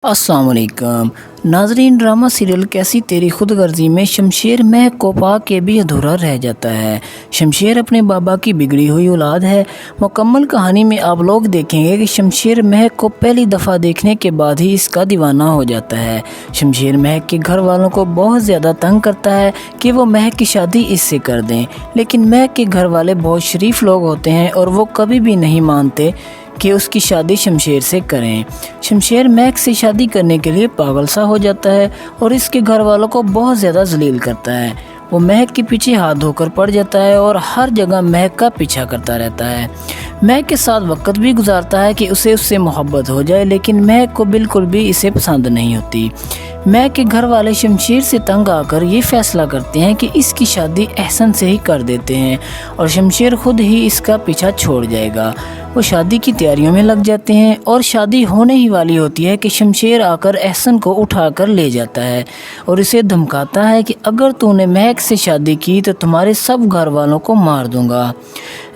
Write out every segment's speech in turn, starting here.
अस्सलाम वालेकुम नाजरीन। ड्रामा सीरियल कैसी तेरी खुद गर्जी में शमशेर महक को पा के भी अधूरा रह जाता है। शमशेर अपने बाबा की बिगड़ी हुई औलाद है। मुकम्मल कहानी में आप लोग देखेंगे कि शमशेर महक को पहली दफ़ा देखने के बाद ही इसका दीवाना हो जाता है। शमशेर महक के घर वालों को बहुत ज़्यादा तंग करता है कि वो महक की शादी इससे कर दें, लेकिन महक के घर वाले बहुत शरीफ लोग होते हैं और वो कभी भी नहीं मानते कि उसकी शादी शमशेर से करें। शमशेर महक से शादी करने के लिए पागल सा हो जाता है और इसके घर वालों को बहुत ज़्यादा जलील करता है। वो महक के पीछे हाथ धोकर पड़ जाता है और हर जगह महक का पीछा करता रहता है। महक के साथ वक्त भी गुजारता है कि उसे उससे मोहब्बत हो जाए, लेकिन महक को बिल्कुल भी इसे पसंद नहीं होती। महक के घर वाले शमशेर से तंग आकर ये फैसला करते हैं कि इसकी शादी एहसन से ही कर देते हैं और शमशेर खुद ही इसका पीछा छोड़ जाएगा। वो शादी की तैयारियों में लग जाते हैं और शादी होने ही वाली होती है कि शमशेर आकर एहसन को उठाकर ले जाता है और इसे धमकाता है कि अगर तूने महक से शादी की तो तुम्हारे सब घर वालों को मार दूंगा।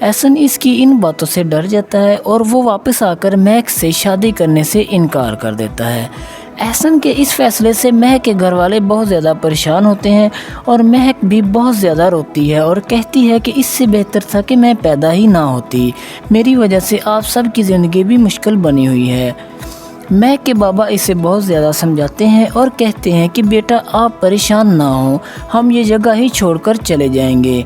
एहसन इसकी इन बातों से डर जाता है और वो वापस आकर महक से शादी करने से इनकार कर देता है। एहसन के इस फैसले से महक के घर वाले बहुत ज़्यादा परेशान होते हैं और महक भी बहुत ज़्यादा रोती है और कहती है कि इससे बेहतर था कि मैं पैदा ही ना होती, मेरी वजह से आप सब की ज़िंदगी भी मुश्किल बनी हुई है। महक के बाबा इसे बहुत ज़्यादा समझाते हैं और कहते हैं कि बेटा आप परेशान ना हो, हम ये जगह ही छोड़कर चले जाएंगे।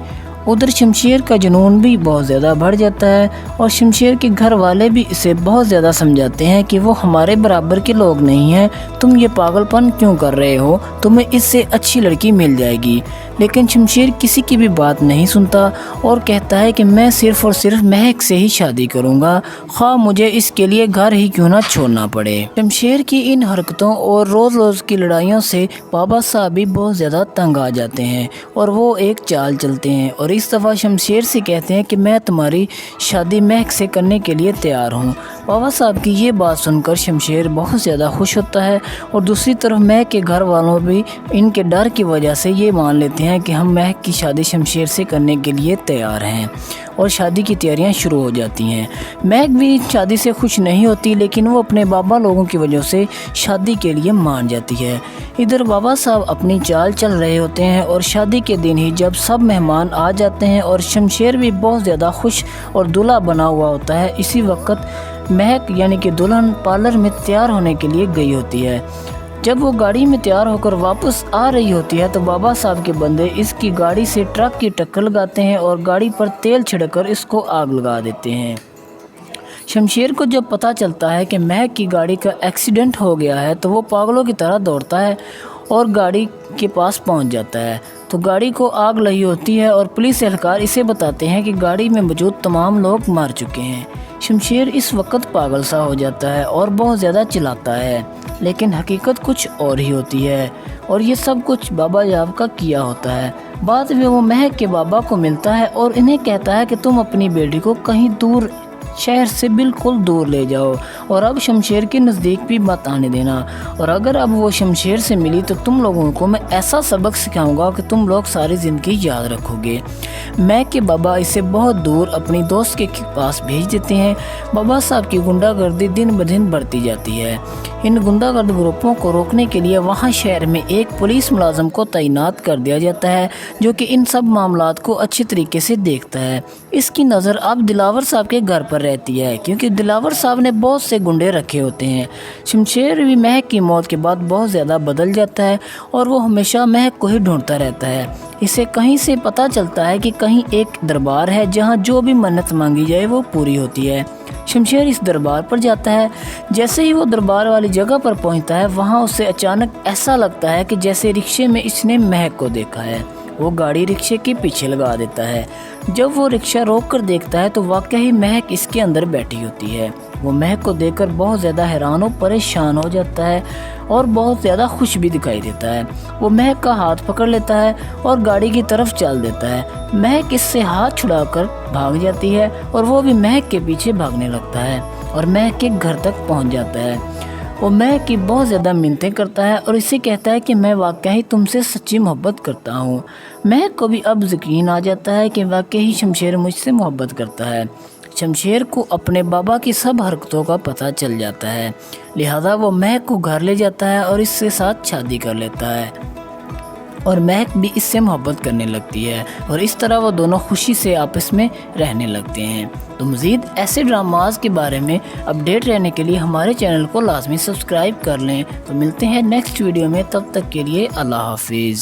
उधर शमशेर का जुनून भी बहुत ज़्यादा बढ़ जाता है और शमशेर के घर वाले भी इसे बहुत ज़्यादा समझाते हैं कि वो हमारे बराबर के लोग नहीं हैं, तुम ये पागलपन क्यों कर रहे हो, तुम्हें इससे अच्छी लड़की मिल जाएगी। लेकिन शमशेर किसी की भी बात नहीं सुनता और कहता है कि मैं सिर्फ़ और सिर्फ महक से ही शादी करूँगा, ख़्वाह मुझे इसके लिए घर ही क्यों ना छोड़ना पड़े। शमशेर की इन हरकतों और रोज़ रोज़ की लड़ाइयों से बाबा साहब भी बहुत ज़्यादा तंग आ जाते हैं और वो एक चाल चलते हैं और इस दफ़ा शमशेर से कहते हैं कि मैं तुम्हारी शादी महक से करने के लिए तैयार हूँ। बाबा साहब की ये बात सुनकर शमशेर बहुत ज़्यादा खुश होता है और दूसरी तरफ महक के घर वालों भी इनके डर की वजह से ये मान लेते हैं कि हम महक की शादी शमशेर से करने के लिए तैयार हैं और शादी की तैयारियां शुरू हो जाती हैं। महक भी शादी से खुश नहीं होती, लेकिन वो अपने बाबा लोगों की वजह से शादी के लिए मान जाती है। इधर बाबा साहब अपनी चाल चल रहे होते हैं और शादी के दिन ही जब सब मेहमान आ जाते हैं और शमशेर भी बहुत ज़्यादा खुश और दूल्हा बना हुआ होता है, इसी वक्त महक यानी कि दुल्हन पार्लर में तैयार होने के लिए गई होती है। जब वो गाड़ी में तैयार होकर वापस आ रही होती है तो बाबा साहब के बंदे इसकी गाड़ी से ट्रक की टक्कर लगाते हैं और गाड़ी पर तेल छिड़ककर इसको आग लगा देते हैं। शमशेर को जब पता चलता है कि महक की गाड़ी का एक्सीडेंट हो गया है तो वो पागलों की तरह दौड़ता है और गाड़ी के पास पहुंच जाता है तो गाड़ी को आग लगी होती है और पुलिस एहलकार इसे बताते हैं कि गाड़ी में मौजूद तमाम लोग मर चुके हैं। शमशेर इस वक्त पागल सा हो जाता है और बहुत ज़्यादा चिल्लाता है, लेकिन हकीकत कुछ और ही होती है और ये सब कुछ बाबा जाब का किया होता है। बाद में वो महक के बाबा को मिलता है और इन्हें कहता है कि तुम अपनी बेटी को कहीं दूर शहर से बिल्कुल दूर ले जाओ और अब शमशेर के नज़दीक भी मत आने देना, और अगर अब वो शमशेर से मिली तो तुम लोगों को मैं ऐसा सबक सिखाऊंगा कि तुम लोग सारी ज़िंदगी याद रखोगे। महक के बाबा इसे बहुत दूर अपनी दोस्त के पास भेज देते हैं। बाबा साहब की गुंडागर्दी दिन ब दिन बढ़ती जाती है। इन गुंडागर्द ग्रुपों को रोकने के लिए वहाँ शहर में एक पुलिस मुलाजम को तैनात कर दिया जाता है जो कि इन सब मामलात को अच्छी तरीके से देखता है। इसकी नज़र अब दिलावर साहब के घर पर रहती है क्योंकि दिलावर साहब ने बहुत से गुंडे रखे होते हैं। शमशेर भी महक की मौत के बाद बहुत ज़्यादा बदल जाता है और वो हमेशा महक को ही ढूंढता रहता है। इसे कहीं से पता चलता है कि कहीं एक दरबार है जहाँ जो भी मन्नत मांगी जाए वो पूरी होती है। शमशेर इस दरबार पर जाता है। जैसे ही वो दरबार वाली जगह पर पहुंचता है वहाँ उसे अचानक ऐसा लगता है कि जैसे रिक्शे में इसने महक को देखा है। वो गाड़ी रिक्शे के पीछे लगा देता है। जब वो रिक्शा रोक कर देखता है तो वाकई महक इसके अंदर बैठी होती है। वो महक को देखकर बहुत ज़्यादा हैरान और परेशान हो जाता है और बहुत ज़्यादा खुश भी दिखाई देता है। वो महक का हाथ पकड़ लेता है और गाड़ी की तरफ चल देता है। महक इससे हाथ छुड़ाकर भाग जाती है और वो भी महक के पीछे भागने लगता है और महक के घर तक पहुंच जाता है। वो महक की बहुत ज़्यादा मिन्नतें करता है और इसे कहता है कि मैं वाकई तुमसे सच्ची मोहब्बत करता हूँ। महक को भी अब यकीन आ जाता है कि वाकई शमशेर मुझसे मोहब्बत करता है। شمشیر کو اپنے بابا کی سب حرکتوں کا پتہ چل جاتا ہے، لہذا وہ مہک کو گھر لے جاتا ہے اور اس کے ساتھ شادی کر لیتا ہے اور مہک بھی اس سے محبت کرنے لگتی ہے اور اس طرح وہ دونوں خوشی سے آپس میں رہنے لگتے ہیں۔ تو مزید ایسے ڈراماز کے بارے میں اپڈیٹ رہنے کے لیے ہمارے چینل کو لازمی سبسکرائب کر لیں۔ تو ملتے ہیں نیکسٹ ویڈیو میں، تب تک کے لیے اللہ حافظ۔